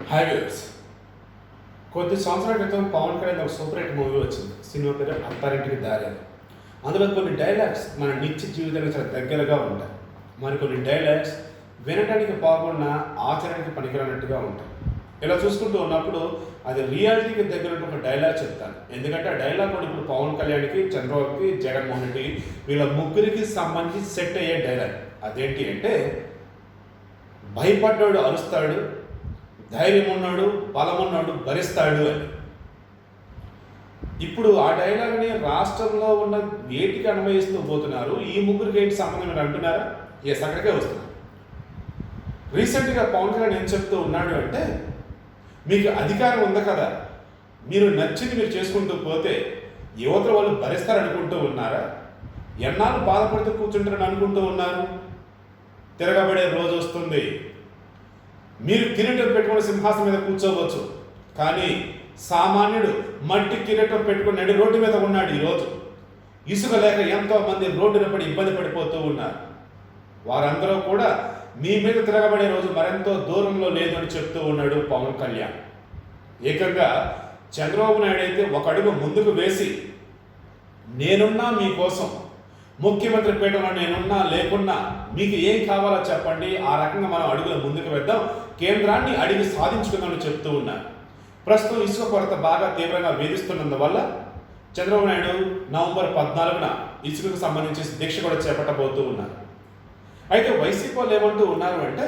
Hi viewers. కొద్ది సంవత్సరాల క్రితం పవన్ కళ్యాణ్ ఒక సూపర్ హిట్ మూవీ వచ్చింది. సినిమా పేరు అత్తారింటికి దారి. అందులో కొన్ని డైలాగ్స్ మన నిత్య జీవితానికి చాలా దగ్గరగా ఉంటాయి. మరికొన్ని డైలాగ్స్ వినడానికి బాగున్నా ఆచరణకి పనికిరానట్టుగా ఉంటాయి. ఇలా చూసుకుంటూ ఉన్నప్పుడు అది రియాలిటీకి దగ్గర ఒక డైలాగ్ చెప్తాను. ఎందుకంటే ఆ డైలాగ్ కూడా ఇప్పుడు పవన్ కళ్యాణ్కి, చంద్రబాబుకి, జగన్మోహన్ రెడ్డి వీళ్ళ ముగ్గురికి సంబంధించి సెట్ అయ్యే డైలాగ్. అదేంటి అంటే, భయపడ్డాడు అరుస్తాడు, ధైర్యం ఉన్నాడు, బలం ఉన్నాడు భరిస్తాడు అని. ఇప్పుడు ఆ డైలాగ్ని రాష్ట్రంలో ఉన్న వేటికి అన్వయిస్తూ పోతున్నారు. ఈ ముగ్గురికి ఏంటి సంబంధం అని అంటున్నారా? ఎస్, అక్కడికే వస్తున్నారు. రీసెంట్గా పవన్ కళ్యాణ్ ఏం చెప్తూ ఉన్నాడు అంటే, మీకు అధికారం ఉంది కదా, మీరు నచ్చింది మీరు చేసుకుంటూ పోతే యువత వాళ్ళు భరిస్తారనుకుంటూ ఉన్నారా? ఎన్నాళ్ళు బాధపడుతూ కూర్చుంటారని అనుకుంటూ ఉన్నారు? తిరగబడే రోజు వస్తుంది. మీరు కిరీటం పెట్టుకుని సింహాసనం మీద కూర్చోవచ్చు, కానీ సామాన్యుడు మట్టి కిరీటం పెట్టుకుని నడి రోడ్డు మీద ఉన్నాడు. ఈరోజు ఇసుక లేక ఎంతో మంది రోడ్డున పడి ఇబ్బంది పడిపోతూ ఉన్నారు. వారందరూ కూడా మీ మీద తిరగబడే రోజు మరెంతో దూరంలో లేదు అని చెప్తూ ఉన్నాడు పవన్ కళ్యాణ్. ఏకంగా చంద్రబాబు నాయుడు అయితే ఒక అడుగు ముందుకు వేసి, నేనున్నా మీకోసం, ముఖ్యమంత్రి పీఠంలో నేనున్నా లేకున్నా మీకు ఏం కావాలో చెప్పండి, ఆ రకంగా మనం అడుగులు ముందుకు వెళ్దాం, కేంద్రాన్ని అడిగి సాధించుకుందామని చెప్తూ ఉన్నారు. ప్రస్తుతం ఇసుక కొరత బాగా తీవ్రంగా వేధిస్తున్నందువల్ల చంద్రబాబు నాయుడు నవంబర్ 14న ఇసుకకు సంబంధించి దీక్ష కూడా చేపట్టబోతూ ఉన్నారు. అయితే వైసీపీ వాళ్ళు ఏమంటూ ఉన్నారు అంటే,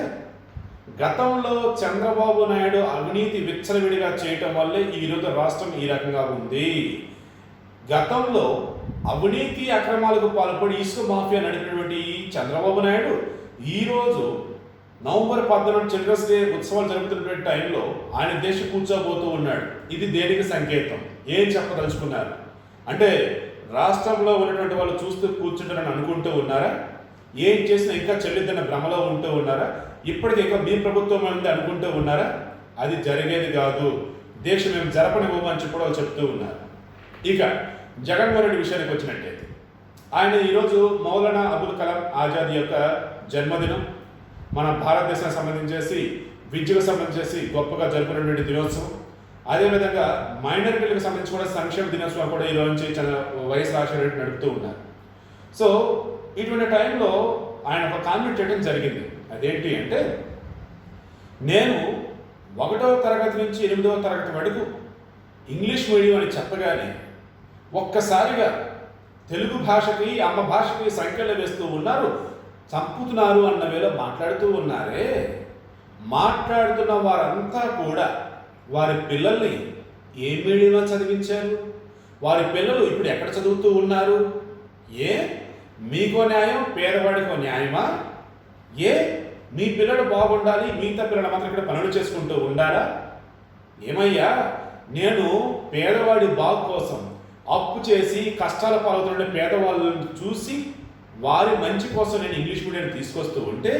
గతంలో చంద్రబాబు నాయుడు అవినీతి విచ్చలవిడిగా చేయటం వల్లే ఈరోజు రాష్ట్రం ఈ రకంగా ఉంది. గతంలో అవినీతి అక్రమాలకు పాల్పడి ఇసుక మాఫియా నడిపినటువంటి చంద్రబాబు నాయుడు ఈరోజు నవంబర్ 14 చిల్డ్రన్స్ డే ఉత్సవాలు జరుగుతున్నటువంటి టైంలో ఆయన దేశం కూర్చోబోతూ ఉన్నాడు. ఇది దేనికి సంకేతం? ఏం చెప్పదలుచుకున్నారు అంటే, రాష్ట్రంలో ఉన్నటువంటి వాళ్ళు చూస్తూ కూర్చుంటారని అనుకుంటూ ఉన్నారా? ఏం చేసినా ఇంకా చెల్లిద్దన్న భ్రమలో ఉంటూ ఉన్నారా? ఇప్పటికీ ఇంకా మీ ప్రభుత్వం అనేది అనుకుంటూ ఉన్నారా? అది జరిగేది కాదు, దేశం మేము జరపనివ్వము అని కూడా చెప్తూ ఉన్నారు. ఇక జగన్మోహన్ రెడ్డి విషయానికి వచ్చినట్టయితే, ఆయన ఈరోజు మౌలానా అబుల్ కలాం ఆజాద్ యొక్క జన్మదినం, మన భారతదేశానికి సంబంధించేసి విద్యకు సంబంధించేసి గొప్పగా జరుపుకునేటువంటి దినోత్సవం. అదేవిధంగా మైనారిటీలకు సంబంధించి కూడా సంక్షేమ దినోత్సవం కూడా ఈరోజు నుంచి వైఎస్ రాజశేఖర రెడ్డి నడుపుతూ ఉన్నారు. సో ఇటువంటి టైంలో ఆయన ఒక కామెంట్ చేయడం జరిగింది. అదేంటి అంటే, నేను 1వ తరగతి నుంచి 8వ తరగతి వరకు ఇంగ్లీష్ మీడియం అని చెప్పగానే ఒక్కసారిగా తెలుగు భాషకి, అమ్మ భాషకి సంఖ్యలు వేస్తూ ఉన్నారు, చంపుతున్నారు అన్న వేళ మాట్లాడుతూ ఉన్నారే. మాట్లాడుతున్న వారంతా కూడా వారి పిల్లల్ని ఏ మీడియంలో చదివించారు? వారి పిల్లలు ఇప్పుడు ఎక్కడ చదువుతూ ఉన్నారు? ఏ మీకో న్యాయం, పేదవాడికో న్యాయమా? ఏ మీ పిల్లలు బాగుండాలి, మిగతా పిల్లలు మాత్రం ఇక్కడ పనులు చేసుకుంటూ ఉండాలా? ఏమయ్యా, నేను పేదవాడి బాగు కోసం అప్పు చేసి కష్టాల పాల్గొతున్న పేదవాళ్ళని చూసి వారి మంచి కోసం నేను ఇంగ్లీష్ మీడియం తీసుకొస్తూ ఉంటే,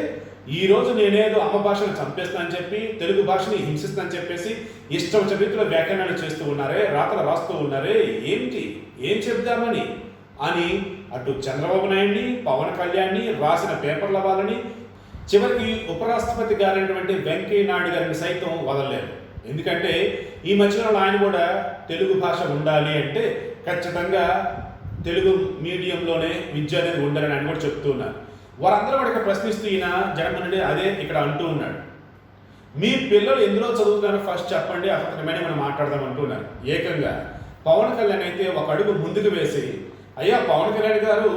ఈరోజు నేనేదో అమ్మ భాషను చంపేస్తానని చెప్పి, తెలుగు భాషని హింసిస్తానని చెప్పేసి ఇష్టం వచ్చిన రీతిలో వ్యాఖ్యానాలు చేస్తూ ఉన్నారే, రాతలు రాస్తూ ఉన్నారే. ఏమిటి, ఏం చెప్దామని అని అటు చంద్రబాబు నాయుడిని, పవన్ కళ్యాణ్ని, రాసిన పేపర్ల వాళ్ళని, చివరికి ఉపరాష్ట్రపతి గారైనటువంటి వెంకయ్య నాయుడు గారిని సైతం వదలలేరు. ఎందుకంటే ఈ మధ్యలో ఆయన కూడా తెలుగు భాష ఉండాలి అంటే ఖచ్చితంగా తెలుగు మీడియంలోనే విద్య అనేది ఉండాలని ఆయన కూడా చెప్తూ ఉన్నారు. వారందరూ కూడా ఇక్కడ ప్రశ్నిస్తూ ఈయన జగన్మోహన్ రెడ్డి అదే ఇక్కడ అంటూ ఉన్నాడు. మీ పిల్లలు ఎందులో చదువుతున్నారో ఫస్ట్ చెప్పండి, అసలు మనం మాట్లాడదాం అంటున్నారు. ఏకంగా పవన్ కళ్యాణ్ అయితే ఒక అడుగు ముందుకు వేసి, అయ్యా పవన్ కళ్యాణ్ గారు,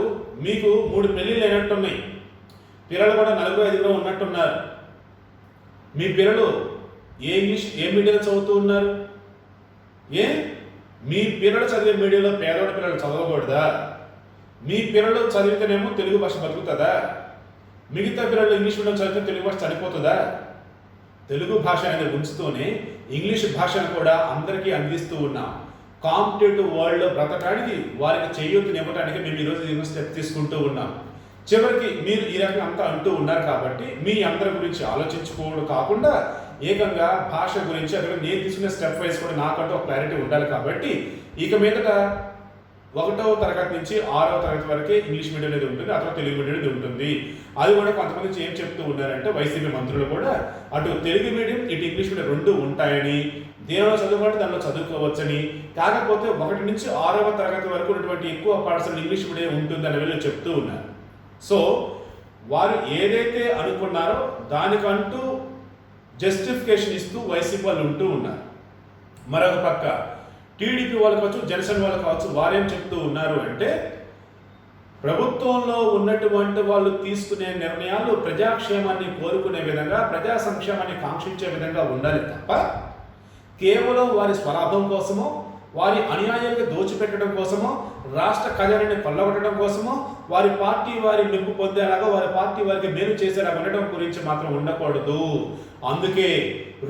మీకు 3 పెళ్ళిళ్ళు అయినట్టున్నాయి, పిల్లలు కూడా 4-5 ఉన్నట్టున్నారు. మీ పిల్లలు ఏ మీడియంలో చదువుతూ ఉన్నారు? ఏ మీ పిల్లలు చదివే మీడియంలో పేదవాడి పిల్లలు చదవకూడదా? మీ పిల్లలు చదివితేనేమో తెలుగు భాష బతుకుతుందా? మిగతా పిల్లలు ఇంగ్లీష్ మీడియం చదివితే తెలుగు భాష చనిపోతుందా? తెలుగు భాష అనేది ఉంచుతూనే ఇంగ్లీష్ భాషను కూడా అందరికీ అందిస్తూ ఉన్నాం. కాంపిటేటివ్ వరల్డ్లో బ్రతకడానికి, వారికి చేయూతనివ్వడానికి మేము ఈరోజు స్టెప్ తీసుకుంటూ ఉన్నాం. చివరికి మీరు ఈ రకంగా అంతా అంటూ ఉన్నారు కాబట్టి మీ అందరి గురించి ఆలోచించుకోవడం కాకుండా ఏకంగా భాష గురించి అక్కడ నేను తీసుకునే స్టెప్ వైజ్ కూడా నాకంటూ ఒక క్లారిటీ ఉండాలి. కాబట్టి ఇక మీదట 1వ తరగతి నుంచి 6వ తరగతి వరకే ఇంగ్లీష్ మీడియం అనేది ఉంటుంది, అథవా తెలుగు మీడియం అనేది ఉంటుంది. అది కూడా కొంతమంది ఏం చెప్తూ ఉన్నారంటే వైసీపీ మంత్రులు కూడా అటు తెలుగు మీడియం ఇటు ఇంగ్లీష్ మీడియం రెండు ఉంటాయని, దేనిలో చదువుకుంటే దానిలో చదువుకోవచ్చని, కాకపోతే 1 నుంచి 6వ తరగతి వరకు ఉన్నటువంటి ఎక్కువ పాఠశాల ఇంగ్లీష్ మీడియం ఉంటుందని వీళ్ళు చెప్తూ ఉన్నారు. సో వారు ఏదైతే అనుకున్నారో దానికంటూ జస్టిఫికేషన్ ఇస్తూ వైసీపీ వాళ్ళు ఉంటూ ఉన్నారు. మరొక పక్క టీడీపీ వాళ్ళు కావచ్చు, జనసేన వాళ్ళు కావచ్చు, వారేం చెప్తూ ఉన్నారు అంటే ప్రభుత్వంలో ఉన్నటువంటి వాళ్ళు తీసుకునే నిర్ణయాలు ప్రజాక్షేమాన్ని కోరుకునే విధంగా, ప్రజా సంక్షేమాన్ని కాంక్షించే విధంగా ఉండాలి తప్ప కేవలం వారి స్వలాభం కోసమో, వారి అన్యాయంగా దోచిపెట్టడం కోసమో, రాష్ట్ర ఖజానాన్ని కొల్లగొట్టడం కోసమో, వారి పార్టీ వారి మెప్పు పొందేలాగా, వారి పార్టీ వారికి మేలు చేసేలా ఉండటం గురించి మాత్రం ఉండకూడదు. అందుకే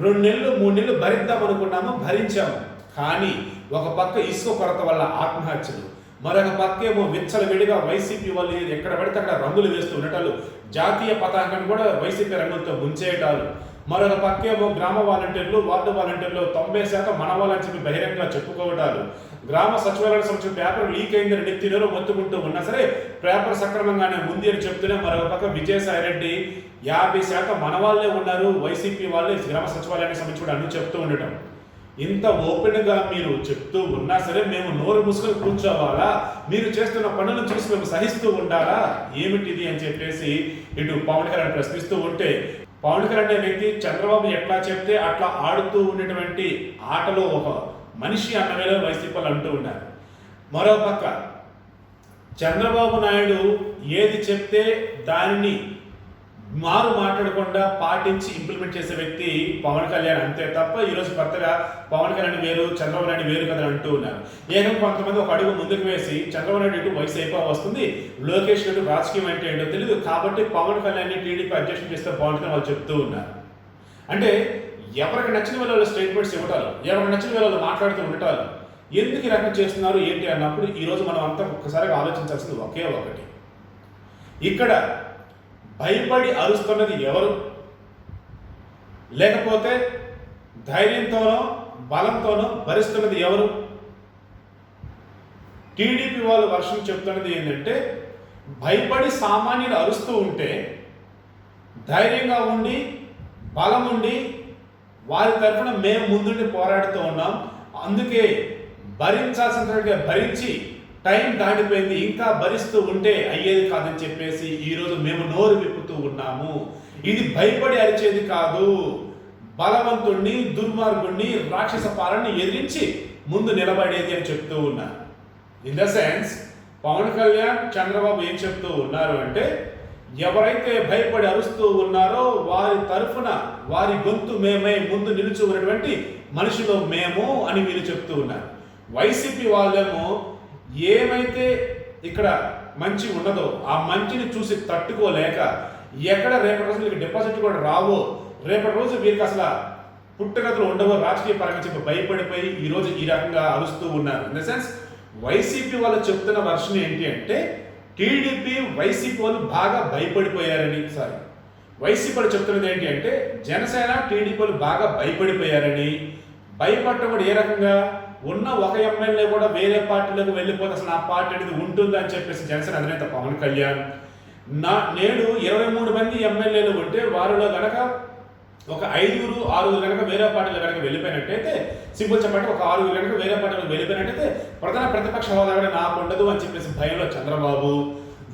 2 నెలలు 3 నెలలు భరిద్దాం అనుకున్నాము, భరించాము. కానీ ఒక పక్క ఇసుక కొరత వల్ల ఆత్మహత్యలు, మరొక పక్కేమో విచ్చలవిడిగా వైసీపీ వాళ్ళు ఎక్కడ పడితే అక్కడ రంగులు వేస్తూ ఉండటాలు, జాతీయ పతాకాన్ని కూడా వైసీపీ రంగులతో ముంచేయటాలు, మరొక పక్కేమో గ్రామ వాలంటీర్లు, వార్డు వాలంటీర్లు 90% మన వాళ్ళని చెప్పి బహిరంగంగా చెప్పుకోవటాలు, గ్రామ సచివాలయ సంబంధించిన పేపర్ లీక్ అయిందని నెత్తినో మొత్తుకుంటూ ఉన్నా సరే పేపర్ సక్రమంగానే ఉంది అని చెప్తూనే మరొక పక్క విజయసాయి రెడ్డి 50% మన వాళ్ళే ఉన్నారు, వైసీపీ వాళ్ళే గ్రామ సచివాలయానికి సంబంధించి కూడా అన్ని చెప్తూ ఉండటం. ఇంత ఓపెన్గా మీరు చెప్తూ ఉన్నా సరే మేము నోరు మూసుకొని కూర్చోవాలా, మీరు చేస్తున్న పనులను చూసి మేము సహిస్తూ ఉండాలా, ఏమిటిది అని చెప్పేసి ఇటు పవన్ కళ్యాణ్ ప్రశ్నిస్తూ ఉంటే, పవన్ కళ్యాణ్ అనే వ్యక్తి చంద్రబాబు ఎట్లా చెప్తే అట్లా ఆడుతూ ఉండేటువంటి ఆటలో ఒక మనిషి అన్న వేళ వైసీపీ వాళ్ళు అంటూ ఉన్నారు. మరో పక్క చంద్రబాబు నాయుడు ఏది చెప్తే దానిని మారు మాట్లాడకుండా పాటించి ఇంప్లిమెంట్ చేసే వ్యక్తి పవన్ కళ్యాణ్ అంతే తప్ప ఈరోజు కొత్తగా పవన్ కళ్యాణ్ వేరు, చంద్రబాబు నాయుడు వేరు కదా అంటూ ఉన్నారు. ఏదో కొంతమంది ఒక అడుగు ముందుకు వేసి చంద్రబాబు నాయుడు ఇటు వయసు అయిపో వస్తుంది, లోకేష్ గారు రాజకీయం అంటే ఏంటో తెలియదు కాబట్టి పవన్ కళ్యాణ్ టీడీపీ అధ్యక్షుడు చేస్తే బాగుంటుందని వాళ్ళు చెప్తూ ఉన్నారు. అంటే ఎవరికి నచ్చిన వాళ్ళు స్టేట్మెంట్స్ ఇవ్వటాలు, ఎవరికి నచ్చిన వాళ్ళు మాట్లాడుతూ ఉండటాలు, ఎందుకు ఈ రకం చేస్తున్నారు ఏంటి అన్నప్పుడు ఈరోజు మనం అంతా ఒక్కసారిగా ఆలోచించాల్సింది ఒకే ఒకటి. ఇక్కడ భయపడి అరుస్తున్నది ఎవరు, లేకపోతే ధైర్యంతోనో బలంతోనో భరిస్తున్నది ఎవరు? టీడీపీ వాళ్ళు వర్షం చెప్తున్నది ఏంటంటే భయపడి సామాన్యులు అరుస్తూ ఉంటే ధైర్యంగా ఉండి బలం ఉండి వారి తరఫున మేము ముందుండి పోరాడుతూ ఉన్నాం, అందుకే భరించాల్సినట్టుగా భరించి టైం దాటిపోయింది, ఇంకా భరిస్తూ ఉంటే అయ్యేది కాదని చెప్పేసి ఈరోజు మేము నోరు విప్పుతూ ఉన్నాము. ఇది భయపడి అరిచేది కాదు, బలవంతుణ్ణి, దుర్మార్గుణ్ణి, రాక్షస పాలనని ఎదిరించి ముందు నిలబడేది అని చెప్తూ ఉన్నారు. In the sense Pawan Kalyan, Chandrababu ఏం చెప్తూ ఉన్నారు అంటే ఎవరైతే భయపడి అరుస్తూ ఉన్నారో వారి తరఫున వారి గొంతు మేమై ముందు నిలుచు ఉన్నటువంటి మనుషులు మేము అని వీళ్ళు చెప్తూ ఉన్నారు. వైసీపీ వాళ్ళేమో ఏమైతే ఇక్కడ మంచి ఉన్నదో ఆ మంచిని చూసి తట్టుకోలేక ఎక్కడ రేపటి రోజు వీళ్ళకి డిపాజిట్ కూడా రావో, రేపటి రోజు వీరికి అసలు పుట్టుకథలు ఉండవో రాజకీయ పరంగా చెప్పి భయపడిపోయి ఈరోజు ఈ రకంగా అరుస్తూ ఉన్నారు. ఇన్ ద సెన్స్ వైసీపీ వాళ్ళు చెప్తున్న వర్షన్ ఏంటి అంటే టీడీపీ వైసీపీ వాళ్ళు బాగా భయపడిపోయారని, సారీ వైసీపీ వాళ్ళు చెప్తున్నది ఏంటి అంటే జనసేన టీడీపీ వాళ్ళు బాగా భయపడిపోయారని, భయపడటం కూడా ఏ రకంగా ఉన్న ఒక ఎమ్మెల్యే కూడా వేరే పార్టీలోకి వెళ్ళిపోతే అసలు ఆ పార్టీ అనేది ఉంటుందని చెప్పేసి జనసేన అధినేత పవన్ కళ్యాణ్ నేడు 23 మంది ఎమ్మెల్యేలు ఉంటే వారిలో గనక ఒక 5-6 కనుక వేరే పార్టీలో కనుక వెళ్ళిపోయినట్టయితే, సింపుల్ చెప్పండి ఒక 6 కనుక వేరే పార్టీలో వెళ్ళిపోయినట్టయితే ప్రధాన ప్రతిపక్ష హోదా కూడా నాకు ఉండదు అని చెప్పేసి భయంలో చంద్రబాబు,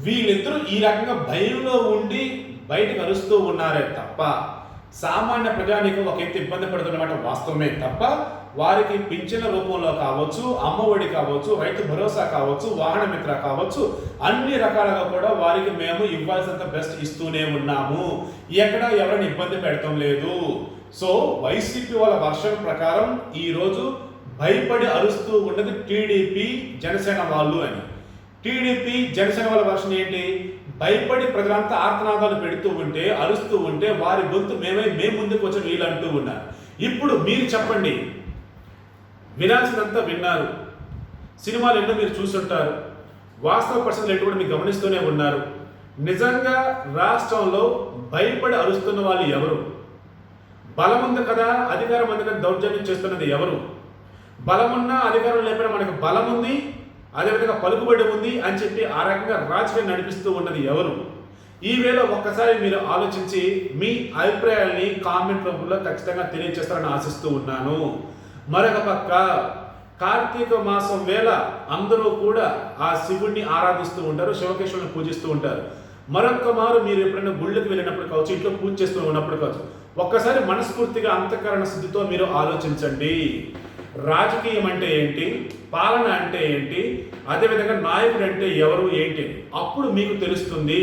వీళ్ళిద్దరూ ఈ రకంగా భయంలో ఉండి బయటకు అరుస్తూ ఉన్నారే తప్ప సామాన్య ప్రజానీకం ఒక ఎత్తు ఇబ్బంది పడుతున్నమాట వాస్తవమే తప్ప వారికి పింఛన్ల రూపంలో కావచ్చు, అమ్మఒడి కావచ్చు, రైతు భరోసా కావచ్చు, వాహన మిత్ర కావచ్చు, అన్ని రకాలుగా కూడా వారికి మేము ఇవ్వాల్సినంత బెస్ట్ ఇస్తూనే ఉన్నాము, ఎక్కడ ఎవరైనా ఇబ్బంది పెడతాం లేదు. సో వైసీపీ వాళ్ళ వర్షన్ ప్రకారం ఈరోజు భయపడి అరుస్తూ ఉన్నది టీడీపీ జనసేన వాళ్ళు అని. టీడీపీ జనసేన వాళ్ళ వర్షన్ ఏంటి? భయపడి ప్రజలంతా ఆర్తనాదాలు పెడుతూ ఉంటే, అరుస్తూ ఉంటే వారి గొంతు మేము ముందుకు వచ్చి వీళ్ళు అంటూ ఉన్నారు. ఇప్పుడు మీరు చెప్పండి, వినాల్సినంత విన్నారు, సినిమాలు ఎన్నో మీరు చూస్తుంటారు, వాస్తవ పరిస్థితులు ఎన్నో కూడా మీరు గమనిస్తూనే ఉన్నారు. నిజంగా రాష్ట్రంలో భయపడి అరుస్తున్న వాళ్ళు ఎవరు? బలం ఉంది కదా, అధికారం ఉంది కదా దౌర్జన్యం చేస్తున్నది ఎవరు? బలమున్నా అధికారం లేకపోయినా మనకు బలం ఉంది, అదేవిధంగా పలుకుబడి ఉంది అని చెప్పి ఆ రకంగా రాజకీయం నడిపిస్తూ ఉన్నది ఎవరు? ఈ వేళ ఒక్కసారి మీరు ఆలోచించి మీ అభిప్రాయాల్ని కామెంట్ రూపంలో ఖచ్చితంగా తెలియజేస్తారని ఆశిస్తూ ఉన్నాను. మరొక పక్క కార్తీక మాసం వేళ అందరూ కూడా ఆ శివుడిని ఆరాధిస్తూ ఉంటారు, శివకేశ్వరుని పూజిస్తూ ఉంటారు. మరొక్క మారు మీరు ఎప్పుడైనా గుళ్ళకి వెళ్ళినప్పుడు కావచ్చు, ఇంట్లో పూజ చేస్తూ ఉన్నప్పుడు కావచ్చు, ఒక్కసారి మనస్ఫూర్తిగా అంతఃకరణ శుద్ధితో మీరు ఆలోచించండి. రాజకీయం అంటే ఏంటి, పాలన అంటే ఏంటి, అదేవిధంగా నాయకుడు అంటే ఎవరు ఏంటి, అప్పుడు మీకు తెలుస్తుంది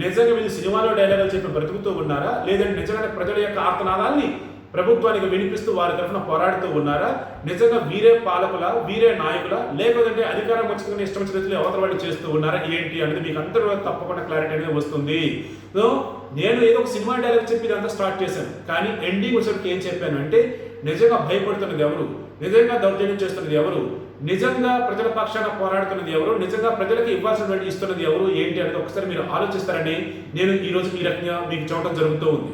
నిజంగా వీళ్ళు సినిమాలో డైలాగులు చెప్పి బ్రతుకుతూ ఉన్నారా, లేదంటే నిజంగా ప్రజల యొక్క ఆర్తనాదాల్ని ప్రభుత్వానికి వినిపిస్తూ వారి తరఫున పోరాడుతూ ఉన్నారా, నిజంగా వీరే పాలకుల, వీరే నాయకుల, లేకపోతే అధికారం వచ్చుకుని ఇష్టం వచ్చిన రీతిలో అవతల వాళ్ళు చేస్తూ ఉన్నారా ఏంటి అనేది మీకు అందరూ తప్పకుండా క్లారిటీ అనేది వస్తుంది. సో నేను ఏదో ఒక సినిమా డైలాగ్ చెప్పి ఇదంతా స్టార్ట్ చేశాను, కానీ ఎండింగ్ వచ్చేసరికి ఏం చెప్పాను అంటే నిజంగా భయపడుతున్నది ఎవరు, నిజంగా దౌర్జన్యం చేస్తున్నది ఎవరు, నిజంగా ప్రజల పక్షాన పోరాడుతున్నది ఎవరు, నిజంగా ప్రజలకు ఇవ్వాల్సినటువంటి ఇస్తున్నది ఎవరు ఏంటి అనేది ఒకసారి మీరు ఆలోచిస్తారని నేను ఈరోజు ఈ రకంగా మీకు చూడటం జరుగుతూ ఉంది.